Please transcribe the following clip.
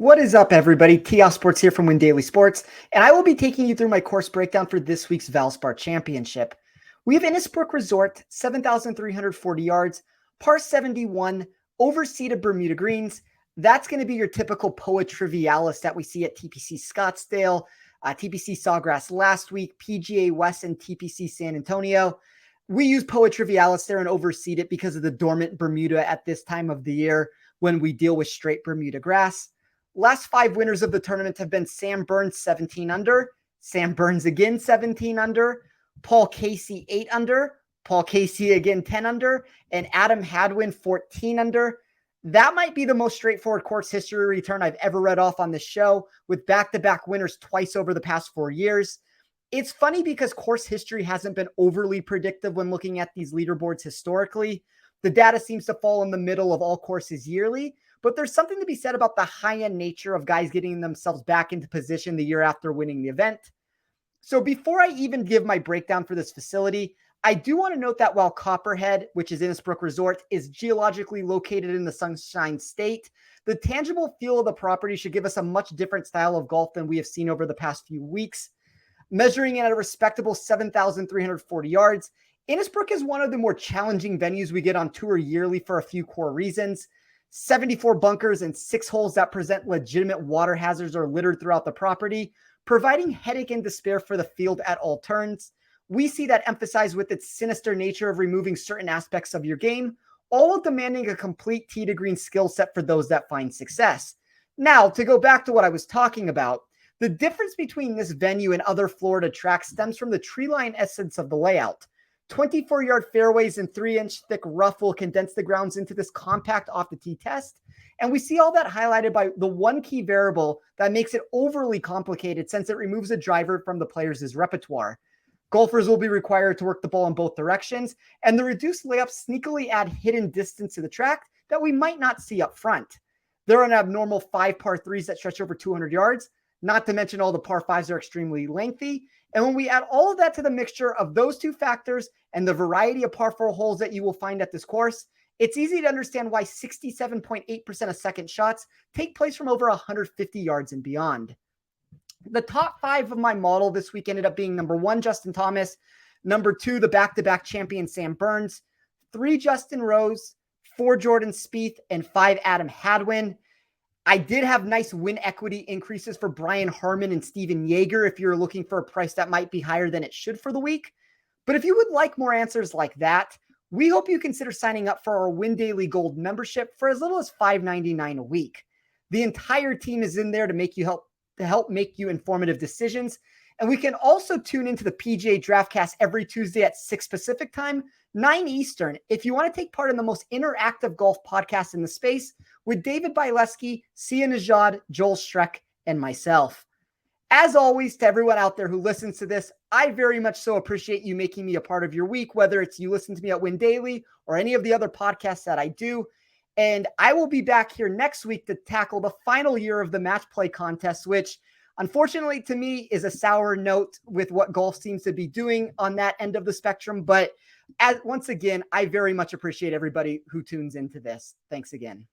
What is up, everybody? TL Sports here from Win Daily Sports, and I will be taking you through my course breakdown for this week's Valspar Championship. We have Innisbrook Resort, 7,340 yards, par 71, overseeded Bermuda greens. That's going to be your typical Poa Trivialis that we see at TPC Scottsdale, TPC Sawgrass last week, PGA West, and TPC San Antonio. We use Poa Trivialis there and overseed it because of the dormant Bermuda at this time of the year when we deal with straight Bermuda grass. Last 5 winners of the tournament have been Sam Burns, 17 under, Sam Burns again, 17 under, Paul Casey, 8 under, Paul Casey again, 10 under, and Adam Hadwin, 14 under. That might be the most straightforward course history return I've ever read off on this show, with back-to-back winners twice over the past 4 years. It's funny because course history hasn't been overly predictive when looking at these leaderboards historically. The data seems to fall in the middle of all courses yearly, but there's something to be said about the high-end nature of guys getting themselves back into position the year after winning the event. So before I even give my breakdown for this facility, I do want to note that while Copperhead, which is Innisbrook Resort, is geologically located in the Sunshine State, the tangible feel of the property should give us a much different style of golf than we have seen over the past few weeks. Measuring in at a respectable 7,340 yards, Innisbrook is one of the more challenging venues we get on tour yearly for a few core reasons. 74 bunkers and 6 holes that present legitimate water hazards are littered throughout the property, providing headache and despair for the field at all turns. We see that emphasized with its sinister nature of removing certain aspects of your game, all while demanding a complete tee to green skill set for those that find success. Now, to go back to what I was talking about, the difference between this venue and other Florida tracks stems from the tree line essence of the layout. 24-yard fairways and 3-inch thick rough will condense the grounds into this compact off-the-tee test. And we see all that highlighted by the one key variable that makes it overly complicated since it removes a driver from the players' repertoire. Golfers will be required to work the ball in both directions, and the reduced layups sneakily add hidden distance to the track that we might not see up front. There are an abnormal 5 par 3s that stretch over 200 yards, not to mention all the par 5s are extremely lengthy. And when we add all of that to the mixture of those two factors and the variety of par 4 holes that you will find at this course, it's easy to understand why 67.8% of second shots take place from over 150 yards and beyond. The top 5 of my model this week ended up being number 1, Justin Thomas, number 2, the back-to-back champion Sam Burns, 3, Justin Rose, 4, Jordan Spieth, and 5, Adam Hadwin. I did have nice win equity increases for Brian Harmon and Steven Yeager if you're looking for a price that might be higher than it should for the week. But if you would like more answers like that, we hope you consider signing up for our Win Daily Gold membership for as little as $5.99 a week. The entire team is in there to help make you informative decisions. And we can also tune into the PGA DraftCast every Tuesday at 6 Pacific time, 9 Eastern, if you want to take part in the most interactive golf podcast in the space with David Bieleski, Sia Nejad, Joel Streck, and myself. As always, to everyone out there who listens to this, I very much so appreciate you making me a part of your week, whether it's you listen to me at Win Daily or any of the other podcasts that I do. And I will be back here next week to tackle the final year of the match play contest, which unfortunately to me is a sour note with what golf seems to be doing on that end of the spectrum. But once again, I very much appreciate everybody who tunes into this. Thanks again.